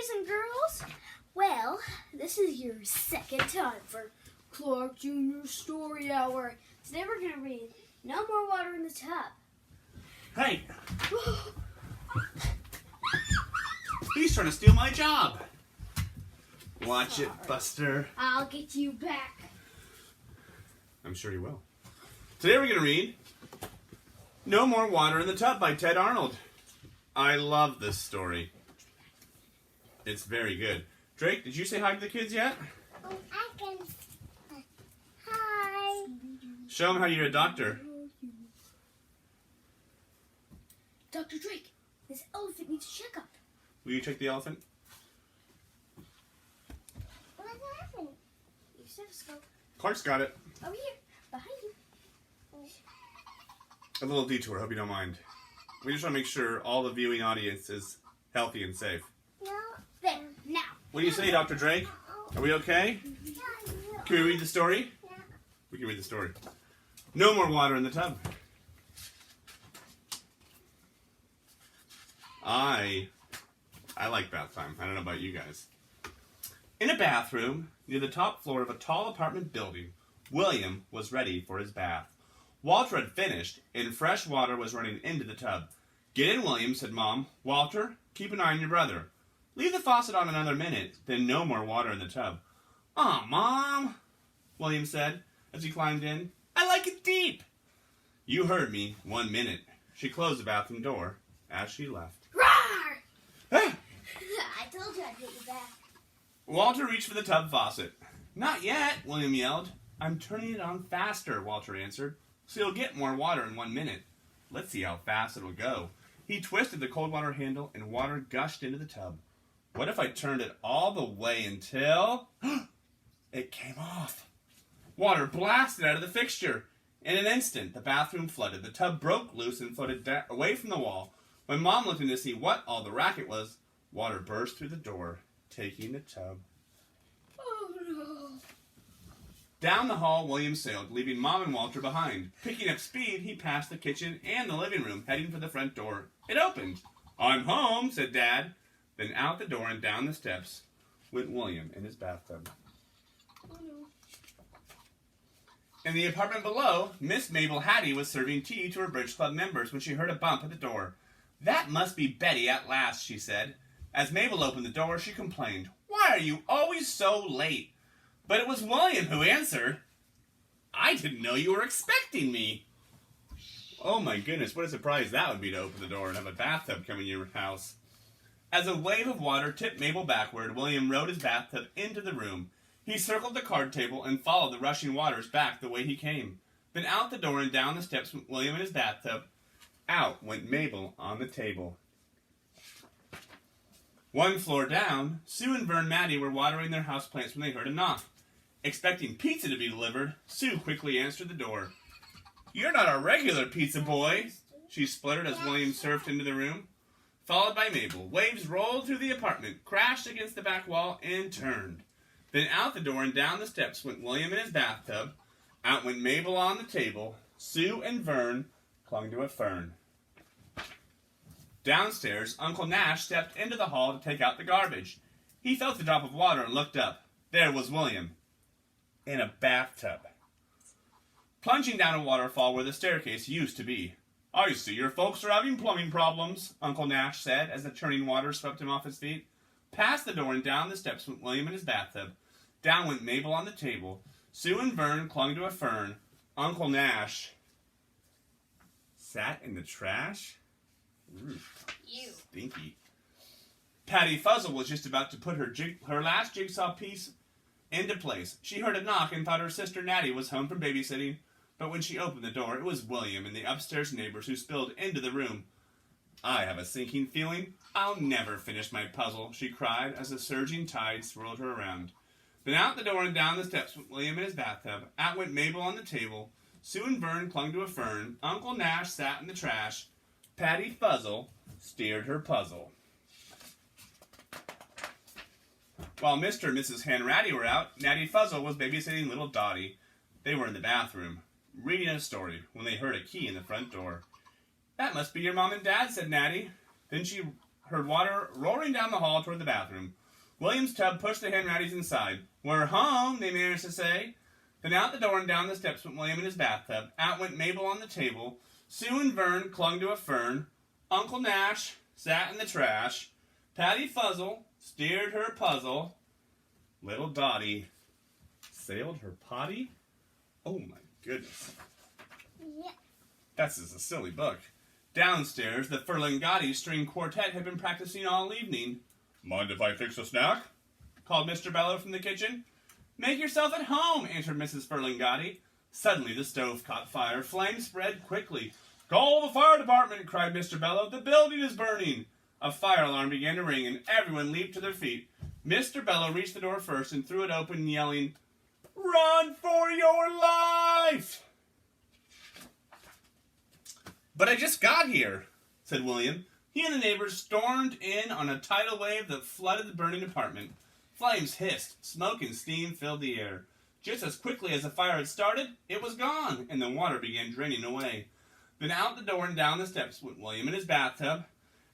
boys and girls. Well, this is your second time for Clark Jr. Story Hour. Today we're going to read No More Water in the Tub. Hey! He's trying to steal my job. Watch it, Buster. I'll get you back. I'm sure he will. Today we're going to read No More Water in the Tub by Tedd Arnold. I love this story. It's very good. Drake, did you say hi to the kids yet? I can. Hi. Show them how you're a doctor. Dr. Drake, this elephant needs a checkup. Will you check the elephant? What happened? Your stethoscope. Clark's got it. Over here, behind you. A little detour, hope you don't mind. We just want to make sure all the viewing audience is healthy and safe. No. There, now. What do you say, Dr. Drake? Are we okay? Can we read the story? Yeah. We can read the story. No more water in the tub. I like bath time. I don't know about you guys. In a bathroom near the top floor of a tall apartment building, William was ready for his bath. Walter had finished, and fresh water was running into the tub. Get in, William, said Mom. Walter, keep an eye on your brother. Leave the faucet on another minute, then no more water in the tub. Aw, Mom, William said as he climbed in. I like it deep. You heard me. 1 minute. She closed the bathroom door as she left. Roar! Ah! I told you I'd get you back. Walter reached for the tub faucet. Not yet, William yelled. I'm turning it on faster, Walter answered, so you'll get more water in 1 minute. Let's see how fast it'll go. He twisted the cold water handle and water gushed into the tub. What if I turned it all the way until... It came off. Water blasted out of the fixture. In an instant, the bathroom flooded. The tub broke loose and floated away from the wall. When Mom looked in to see what all the racket was, water burst through the door, taking the tub. Oh, no. Down the hall, William sailed, leaving Mom and Walter behind. Picking up speed, he passed the kitchen and the living room, heading for the front door. It opened. I'm home, said Dad. Then out the door and down the steps went William in his bathtub. Oh, no. In the apartment below, Miss Mabel Hattie was serving tea to her Bridge Club members when she heard a bump at the door. That must be Betty at last, she said. As Mabel opened the door, she complained, Why are you always so late? But it was William who answered. I didn't know you were expecting me. Oh my goodness, what a surprise that would be to open the door and have a bathtub come in your house. As a wave of water tipped Mabel backward, William rode his bathtub into the room. He circled the card table and followed the rushing waters back the way he came. Then out the door and down the steps went William in his bathtub. Out went Mabel on the table. One floor down, Sue and Vern Maddie were watering their houseplants when they heard a knock. Expecting pizza to be delivered, Sue quickly answered the door. You're not a regular pizza boy, she spluttered as William surfed into the room. Followed by Mabel, waves rolled through the apartment, crashed against the back wall, and turned. Then out the door and down the steps went William in his bathtub. Out went Mabel on the table. Sue and Vern clung to a fern. Downstairs, Uncle Nash stepped into the hall to take out the garbage. He felt the drop of water and looked up. There was William, in a bathtub, plunging down a waterfall where the staircase used to be. I see your folks are having plumbing problems, Uncle Nash said as the churning water swept him off his feet. Past the door and down the steps went William in his bathtub. Down went Mabel on the table. Sue and Vern clung to a fern. Uncle Nash sat in the trash. Ooh, You. stinky. Patty Fuzzle was just about to put her last jigsaw piece into place. She heard a knock and thought her sister Natty was home from babysitting. But when she opened the door, it was William and the upstairs neighbors who spilled into the room. I have a sinking feeling I'll never finish my puzzle, she cried as the surging tide swirled her around. Then out the door and down the steps went William in his bathtub. Out went Mabel on the table. Sue and Vern clung to a fern. Uncle Nash sat in the trash. Patty Fuzzle steered her puzzle. While Mr. and Mrs. Hanratty were out, Natty Fuzzle was babysitting little Dottie. They were in the bathroom, reading a story, when they heard a key in the front door. That must be your mom and dad, said Natty. Then she heard water roaring down the hall toward the bathroom. William's tub pushed the Hanratties inside. "We're home," they managed to say. Then out the door and down the steps went William in his bathtub. Out went Mabel on the table. Sue and Vern clung to a fern. Uncle Nash sat in the trash. Patty Fuzzle steered her puzzle. Little Dottie sailed her potty. Oh my goodness. Yeah. That's just a silly book. Downstairs, the Ferlinghetti string quartet had been practicing all evening. "Mind if I fix a snack?" called Mr. Bello from the kitchen. "Make yourself at home," answered Mrs. Ferlinghetti. Suddenly the stove caught fire. Flames spread quickly. "Call the fire department," cried Mr. Bello. "The building is burning." A fire alarm began to ring, and everyone leaped to their feet. Mr. Bello reached the door first and threw it open, yelling, "Run for your life!" "But I just got here," said William. He and the neighbors stormed in on a tidal wave that flooded the burning apartment. Flames hissed, smoke and steam filled the air. Just as quickly as the fire had started, it was gone, and the water began draining away. Then out the door and down the steps went William in his bathtub.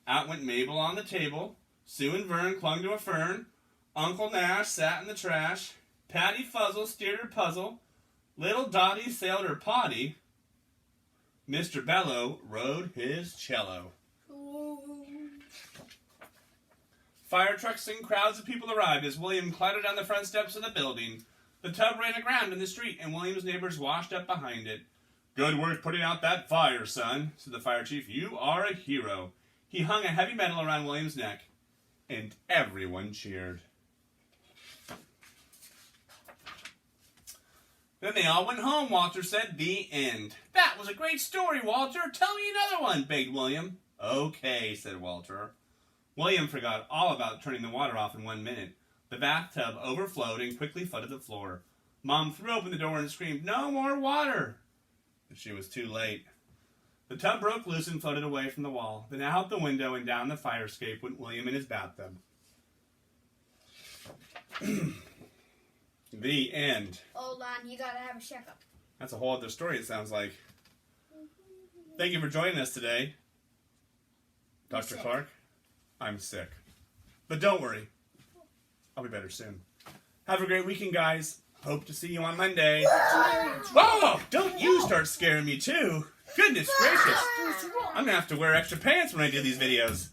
Out went Mabel on the table. Sue and Vern clung to a fern. Uncle Nash sat in the trash. Patty Fuzzle steered her puzzle. Little Dottie sailed her potty. Mr. Bello rode his cello. Fire trucks and crowds of people arrived as William clattered down the front steps of the building. The tub ran aground in the street, and William's neighbors washed up behind it. "Good work putting out that fire, son," said the fire chief. "You are a hero." He hung a heavy medal around William's neck, and everyone cheered. Then they all went home, Walter said. The end. "That was a great story, Walter. Tell me another one," begged William. "Okay," said Walter. William forgot all about turning the water off in 1 minute. The bathtub overflowed and quickly flooded the floor. Mom threw open the door and screamed, "No more water!" But she was too late. The tub broke loose and floated away from the wall. Then out the window and down the fire escape went William in his bathtub. The end. Hold on, you gotta have a checkup. That's a whole other story, it sounds like. Thank you for joining us today, Dr. Clark. I'm sick. But don't worry. I'll be better soon. Have a great weekend, guys. Hope to see you on Monday. Oh, don't you start scaring me, too. Goodness gracious. I'm going to have to wear extra pants when I do these videos.